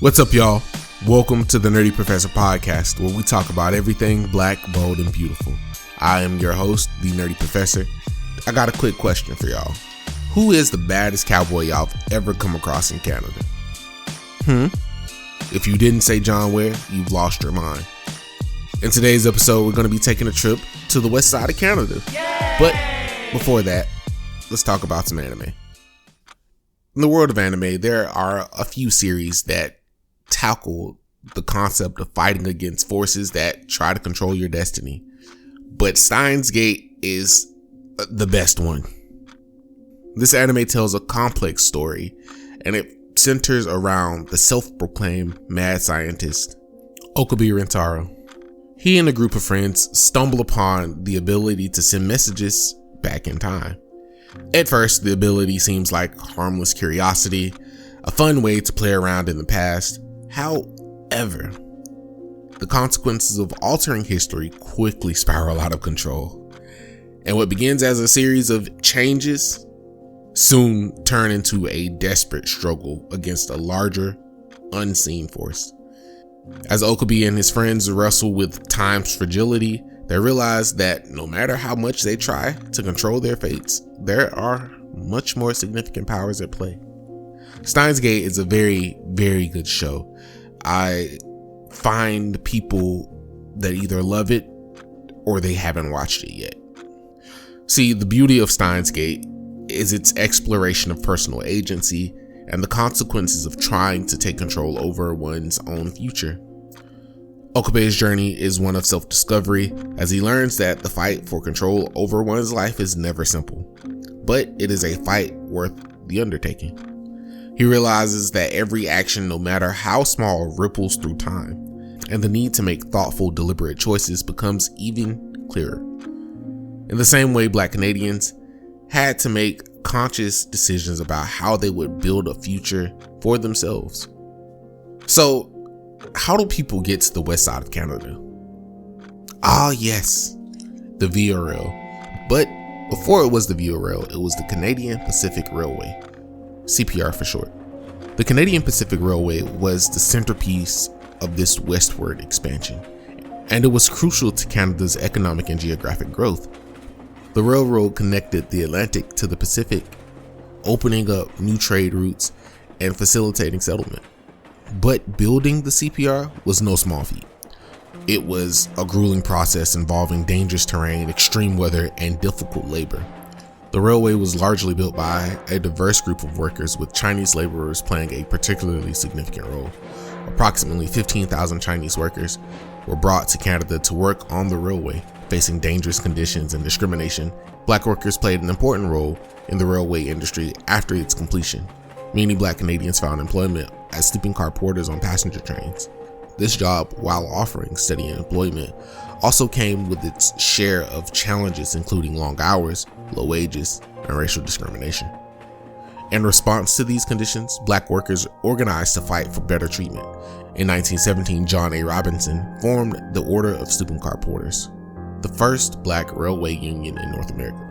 What's up, y'all? Welcome to the Nerdy Professor Podcast, where we talk about everything black, bold, and beautiful. I am your host, the Nerdy Professor. I got a quick question for y'all. Who is the baddest cowboy y'all have ever come across in Canada? If you didn't say John Ware, you've lost your mind. In today's episode, we're going to be taking a trip to the west side of Canada. Yay! But before that, let's talk about some anime. In the world of anime, there are a few series that tackle the concept of fighting against forces that try to control your destiny. But Steins is the best one. This anime tells a complex story, and it centers around the self-proclaimed mad scientist, Okabe Rentaro. He and a group of friends stumble upon the ability to send messages back in time. At first, the ability seems like harmless curiosity, a fun way to play around in the past. However, the consequences of altering history quickly spiral out of control. And what begins as a series of changes soon turn into a desperate struggle against a larger, unseen force. As Okabe and his friends wrestle with time's fragility, they realize that no matter how much they try to control their fates, there are much more significant powers at play. Steins Gate is a very, very good show. I find people that either love it or they haven't watched it yet. See, the beauty of Steins Gate is its exploration of personal agency and the consequences of trying to take control over one's own future. Okabe's journey is one of self-discovery as he learns that the fight for control over one's life is never simple, but it is a fight worth the undertaking. He realizes that every action, no matter how small, ripples through time, and the need to make thoughtful, deliberate choices becomes even clearer. In the same way, Black Canadians had to make conscious decisions about how they would build a future for themselves. So, how do people get to the west side of Canada? Ah, yes, the VRL. But before it was the VRL, it was the Canadian Pacific Railway, CPR for short. The Canadian Pacific Railway was the centerpiece of this westward expansion, and it was crucial to Canada's economic and geographic growth. The railroad connected the Atlantic to the Pacific, opening up new trade routes and facilitating settlement. But building the CPR was no small feat. It was a grueling process involving dangerous terrain, extreme weather, and difficult labor. The railway was largely built by a diverse group of workers, with Chinese laborers playing a particularly significant role. Approximately 15,000 Chinese workers were brought to Canada to work on the railway. Facing dangerous conditions and discrimination, Black workers played an important role in the railway industry after its completion. Many Black Canadians found employment as sleeping car porters on passenger trains. This job, while offering steady employment, also came with its share of challenges, including long hours, low wages, and racial discrimination. In response to these conditions, Black workers organized to fight for better treatment. In 1917, John A. Robinson formed the Order of Sleeping Car Porters, the first Black railway union in North America.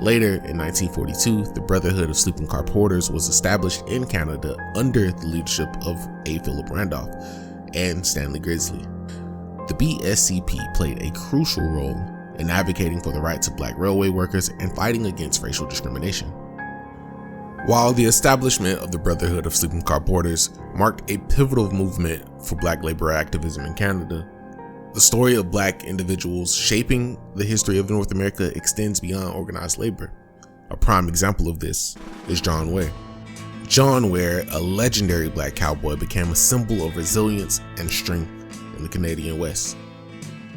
Later, in 1942, the Brotherhood of Sleeping Car Porters was established in Canada under the leadership of A. Philip Randolph and Stanley Grizzly. The BSCP played a crucial role in advocating for the rights of Black railway workers and fighting against racial discrimination. While the establishment of the Brotherhood of Sleeping Car Porters marked a pivotal movement for Black labor activism in Canada, the story of Black individuals shaping the history of North America extends beyond organized labor. A prime example of this is John Ware. John Ware, a legendary Black cowboy, became a symbol of resilience and strength in the Canadian West.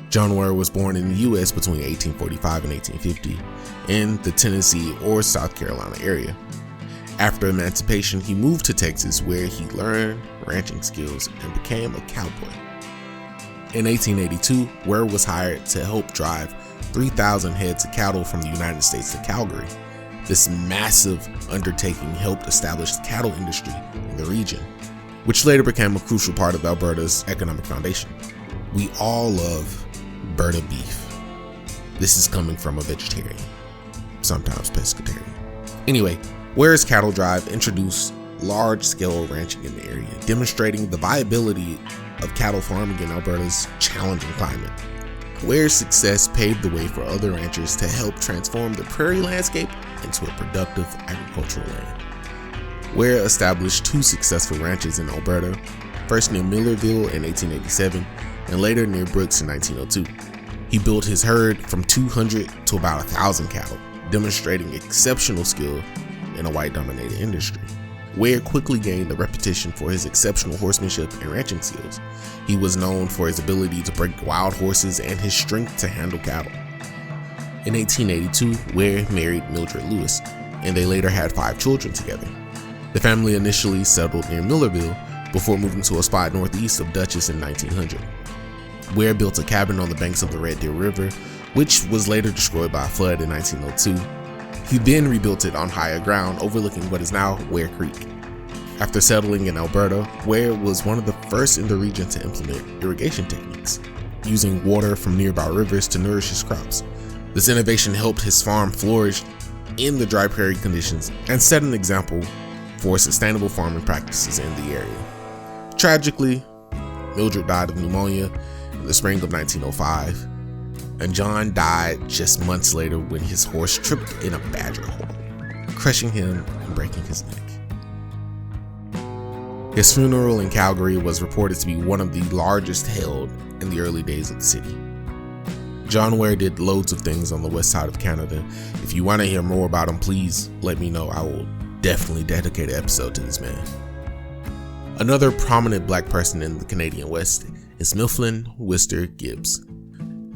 John Ware was born in the U.S. between 1845 and 1850 in the Tennessee or South Carolina area. After emancipation, he moved to Texas, where he learned ranching skills and became a cowboy. In 1882, Ware was hired to help drive 3,000 heads of cattle from the United States to Calgary. This massive undertaking helped establish the cattle industry in the region, which later became a crucial part of Alberta's economic foundation. We all love Alberta beef. This is coming from a vegetarian, sometimes pescatarian. Anyway, Ware's cattle drive introduced large-scale ranching in the area, demonstrating the viability of cattle farming in Alberta's challenging climate. Ware's success paved the way for other ranchers to help transform the prairie landscape into a productive agricultural land. Ware established 2 successful ranches in Alberta, first near Millerville in 1887 and later near Brooks in 1902. He built his herd from 200 to about 1,000 cattle, demonstrating exceptional skill in a white-dominated industry. Ware quickly gained a reputation for his exceptional horsemanship and ranching skills. He was known for his ability to break wild horses and his strength to handle cattle. In 1882, Ware married Mildred Lewis, and they later had 5 children together. The family initially settled near Millerville before moving to a spot northeast of Dutchess in 1900. Ware built a cabin on the banks of the Red Deer River, which was later destroyed by a flood in 1902. He then rebuilt it on higher ground overlooking what is now Ware Creek. After settling in Alberta, Ware was one of the first in the region to implement irrigation techniques, using water from nearby rivers to nourish his crops. This innovation helped his farm flourish in the dry prairie conditions and set an example for sustainable farming practices in the area. Tragically, Mildred died of pneumonia in the spring of 1905. And John died just months later when his horse tripped in a badger hole, crushing him and breaking his neck. His funeral in Calgary was reported to be one of the largest held in the early days of the city. John Ware did loads of things on the west side of Canada. If you want to hear more about him, please let me know. I will definitely dedicate an episode to this man. Another prominent black person in the Canadian West is Mifflin Wister Gibbs.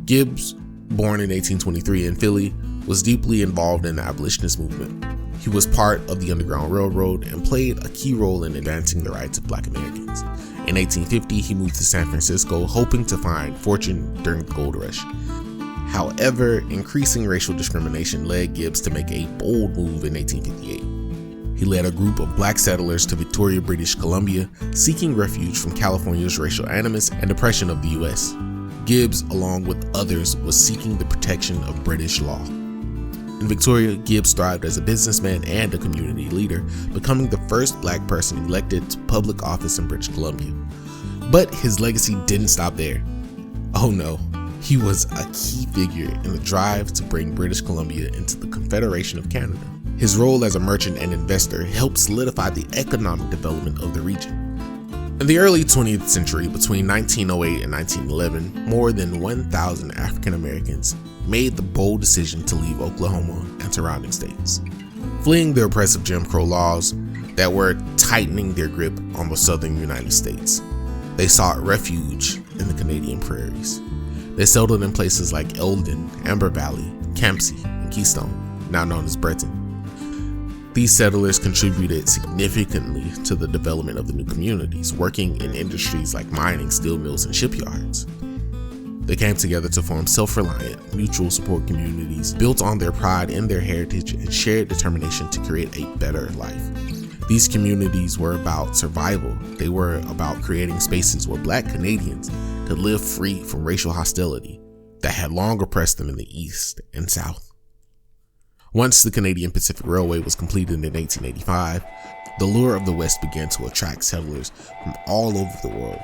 Gibbs, born in 1823 in Philly, was deeply involved in the abolitionist movement. He was part of the Underground Railroad and played a key role in advancing the rights of Black Americans. In 1850, he moved to San Francisco, hoping to find fortune during the gold rush. However, increasing racial discrimination led Gibbs to make a bold move in 1858. He led a group of black settlers to Victoria, British Columbia, seeking refuge from California's racial animus and oppression of the U.S. Gibbs, along with others, was seeking the protection of British law. In Victoria, Gibbs thrived as a businessman and a community leader, becoming the first black person elected to public office in British Columbia. But his legacy didn't stop there. Oh no, he was a key figure in the drive to bring British Columbia into the Confederation of Canada. His role as a merchant and investor helped solidify the economic development of the region. In the early 20th century, between 1908 and 1911, more than 1,000 African Americans made the bold decision to leave Oklahoma and surrounding states, fleeing the oppressive Jim Crow laws that were tightening their grip on the southern United States. They sought refuge in the Canadian prairies. They settled in places like Eldon, Amber Valley, Campsie, and Keystone, now known as Breton. These settlers contributed significantly to the development of the new communities, working in industries like mining, steel mills, and shipyards. They came together to form self-reliant, mutual support communities built on their pride in their heritage and shared determination to create a better life. These communities were about survival. They were about creating spaces where Black Canadians could live free from racial hostility that had long oppressed them in the East and South. Once the Canadian Pacific Railway was completed in 1885, the lure of the West began to attract settlers from all over the world.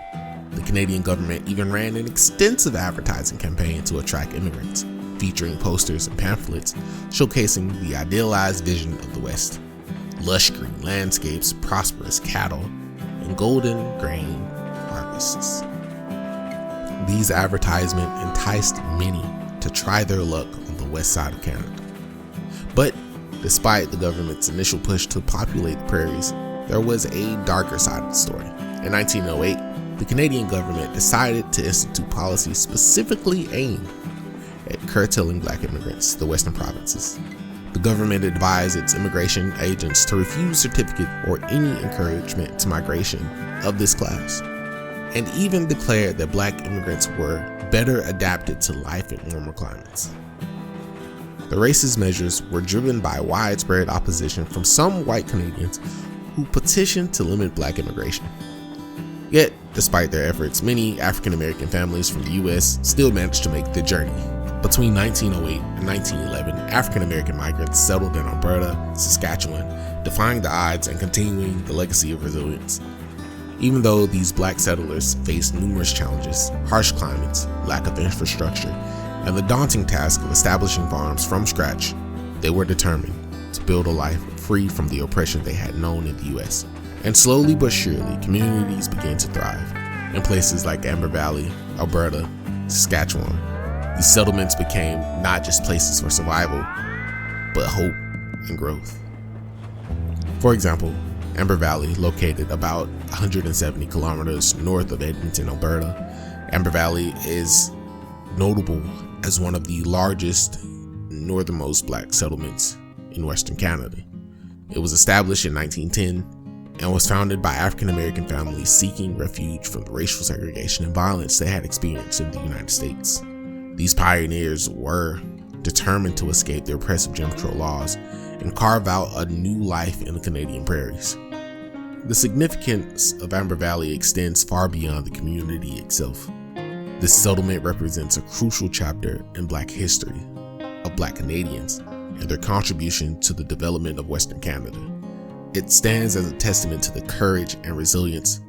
The Canadian government even ran an extensive advertising campaign to attract immigrants, featuring posters and pamphlets showcasing the idealized vision of the West: lush green landscapes, prosperous cattle, and golden grain harvests. These advertisements enticed many to try their luck on the west side of Canada. But despite the government's initial push to populate the prairies, there was a darker side of the story. In 1908, the Canadian government decided to institute policies specifically aimed at curtailing Black immigrants to the western provinces. The government advised its immigration agents to refuse certificate or any encouragement to migration of this class, and even declared that Black immigrants were better adapted to life in warmer climates. The racist measures were driven by widespread opposition from some white Canadians who petitioned to limit Black immigration. Yet, despite their efforts, many African American families from the U.S. still managed to make the journey. Between 1908 and 1911, African American migrants settled in Alberta, Saskatchewan, defying the odds and continuing the legacy of resilience. Even though these black settlers faced numerous challenges, harsh climates, lack of infrastructure, and the daunting task of establishing farms from scratch, they were determined to build a life free from the oppression they had known in the U.S. And slowly but surely, communities began to thrive in places like Amber Valley, Alberta, Saskatchewan. These settlements became not just places for survival, but hope and growth. For example, Amber Valley, located about 170 kilometers north of Edmonton, Alberta. Amber Valley is notable as one of the largest, northernmost black settlements in Western Canada. It was established in 1910 and was founded by African American families seeking refuge from the racial segregation and violence they had experienced in the United States. These pioneers were determined to escape the oppressive Jim Crow laws and carve out a new life in the Canadian prairies. The significance of Amber Valley extends far beyond the community itself. This settlement represents a crucial chapter in Black history of Black Canadians and their contribution to the development of Western Canada. It stands as a testament to the courage and resilience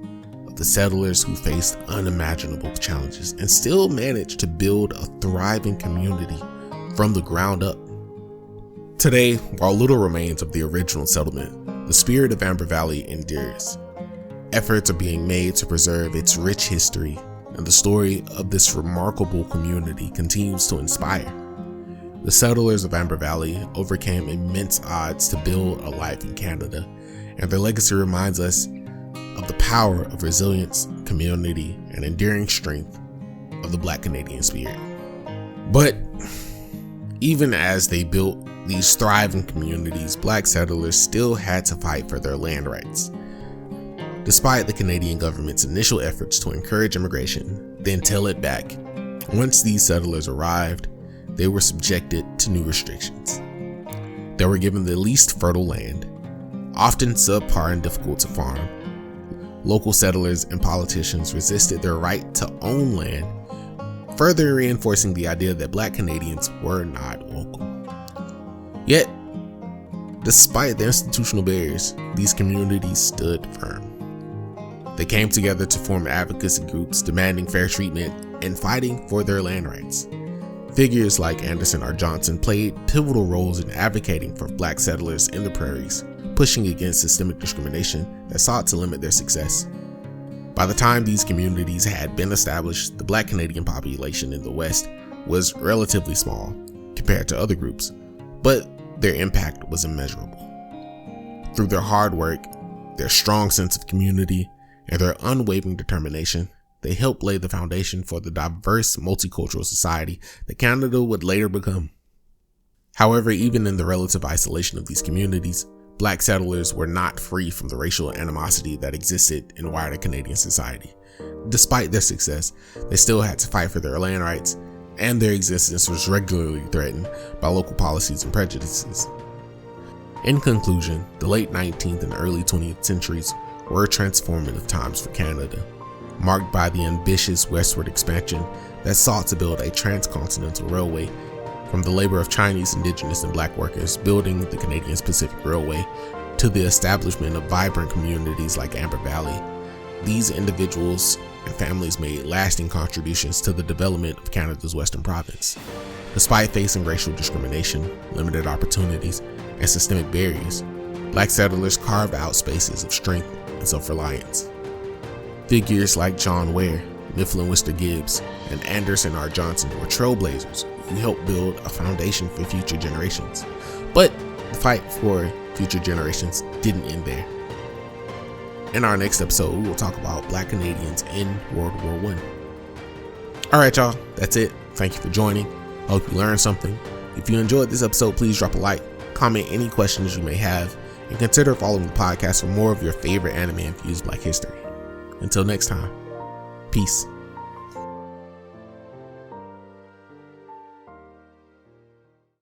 of the settlers who faced unimaginable challenges and still managed to build a thriving community from the ground up. Today, while little remains of the original settlement, the spirit of Amber Valley endures. Efforts are being made to preserve its rich history, and the story of this remarkable community continues to inspire. The settlers of Amber Valley overcame immense odds to build a life in Canada, and their legacy reminds us of the power of resilience, community, and enduring strength of the Black Canadian spirit. But even as they built these thriving communities, Black settlers still had to fight for their land rights. Despite the Canadian government's initial efforts to encourage immigration, then tail it back, once these settlers arrived, they were subjected to new restrictions. They were given the least fertile land, often subpar and difficult to farm. Local settlers and politicians resisted their right to own land, further reinforcing the idea that Black Canadians were not welcome. Yet, despite the institutional barriers, these communities stood firm. They came together to form advocacy groups demanding fair treatment and fighting for their land rights. Figures like Anderson R. Johnson played pivotal roles in advocating for Black settlers in the prairies, pushing against systemic discrimination that sought to limit their success. By the time these communities had been established, the Black Canadian population in the West was relatively small compared to other groups, but their impact was immeasurable. Through their hard work, their strong sense of community, and their unwavering determination, they helped lay the foundation for the diverse multicultural society that Canada would later become. However, even in the relative isolation of these communities, Black settlers were not free from the racial animosity that existed in wider Canadian society. Despite their success, they still had to fight for their land rights, and their existence was regularly threatened by local policies and prejudices. In conclusion, the late 19th and early 20th centuries were transformative times for Canada, marked by the ambitious westward expansion that sought to build a transcontinental railway, from the labor of Chinese, Indigenous, and Black workers building the Canadian Pacific Railway to the establishment of vibrant communities like Amber Valley. These individuals and families made lasting contributions to the development of Canada's Western province. Despite facing racial discrimination, limited opportunities, and systemic barriers, Black settlers carved out spaces of strength and self-reliance. Figures like John Ware, Mifflin Wister Gibbs, and Anderson R. Johnson were trailblazers who helped build a foundation for future generations. But the fight for future generations didn't end there. In our next episode, we will talk about Black Canadians in World War I. Alright y'all, that's it. Thank you for joining. I hope you learned something. If you enjoyed this episode, please drop a like, comment any questions you may have, and consider following the podcast for more of your favorite anime-infused Black history. Until next time, peace.